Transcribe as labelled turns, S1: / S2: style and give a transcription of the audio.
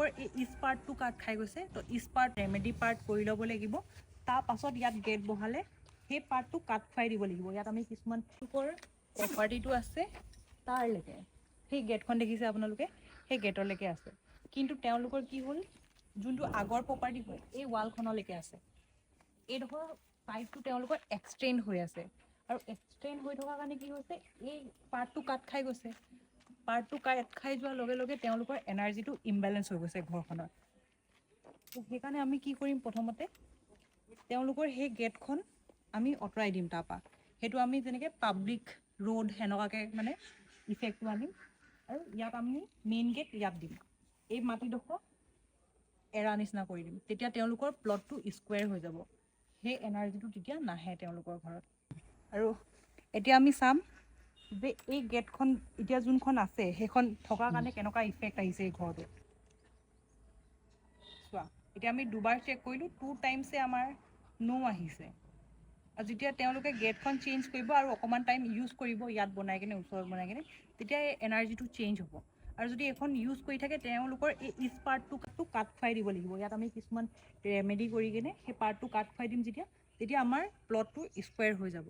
S1: তেওঁলোকৰ এই ইষ্ট পাৰ্টটো কাট খাই গৈছে তো ইষ্ট পাৰ্ট ৰেমেডি পাৰ্ট কৰি ল'ব লাগিব তাৰ পাছত ইয়াত গেট বহালে সেই পাৰ্টটো কাট খুৱাই দিব লাগিব ইয়াত আমি কিছুমান প্ৰপাৰ্টিটো আছে তাৰলৈকে সেই গেটখন দেখিছে আপোনালোকে সেই গেটলৈকে আছে কিন্তু তেওঁলোকৰ কি হ'ল যোনটো আগৰ প্ৰপাৰ্টি হয় এই ৱালখনলৈকে আছে এইডোখৰ পাইপটো তেওঁলোকৰ এক্সটেণ্ড হৈ আছে আৰু এক্সটেণ্ড হৈ থকাৰ কাৰণে কি হৈছে এই পাৰ্টটো কাট খাই গৈছে পাৰ্টটো কাট খাই যোৱাৰ লগে লগে তেওঁলোকৰ এনাৰ্জিটো ইমবেলেঞ্চ হৈ গৈছে ঘৰখনৰ তো সেইকাৰণে আমি কি কৰিম প্ৰথমতে তেওঁলোকৰ সেই গেটখন আমি আঁতৰাই দিম তাৰপৰা সেইটো আমি যেনেকৈ পাব্লিক ৰোড সেনেকুৱাকৈ মানে ইফেক্টটো আনিম আৰু ইয়াত আমি মেইন গেট ইয়াত দিম এই মাটিডোখৰ এৰা নিচিনা কৰি দিম তেতিয়া তেওঁলোকৰ প্লটটো স্কুৱেৰ হৈ যাব সেই এনাৰ্জিটো তেতিয়া নাহে তেওঁলোকৰ ঘৰত আৰু এতিয়া আমি চাম যে এই গেটখন এতিয়া যোনখন আছে সেইখন থকাৰ কাৰণে কেনেকুৱা ইফেক্ট আহিছে এই ঘৰটোত চোৱা এতিয়া আমি দুবাৰ চেক কৰিলোঁ 2 টাইমছে আমাৰ নো আহিছে আৰু যেতিয়া তেওঁলোকে গেটখন চেঞ্জ কৰিব আৰু অকণমান টাইম ইউজ কৰিব ইয়াত বনাই কিনে ওচৰত বনাই কিনে তেতিয়া এই এনাৰ্জিটো চেঞ্জ হ'ব আৰু যদি এখন ইউজ কৰি থাকে তেওঁলোকৰ এই ইষ্ট পাৰ্টটো কাট খুৱাই দিব লাগিব ইয়াত আমি কিছুমান ৰেমেডি কৰি কিনে সেই পাৰ্টটো কাট খুৱাই দিম যেতিয়া আমাৰ প্লটটো স্কুৱেৰ হৈ যাব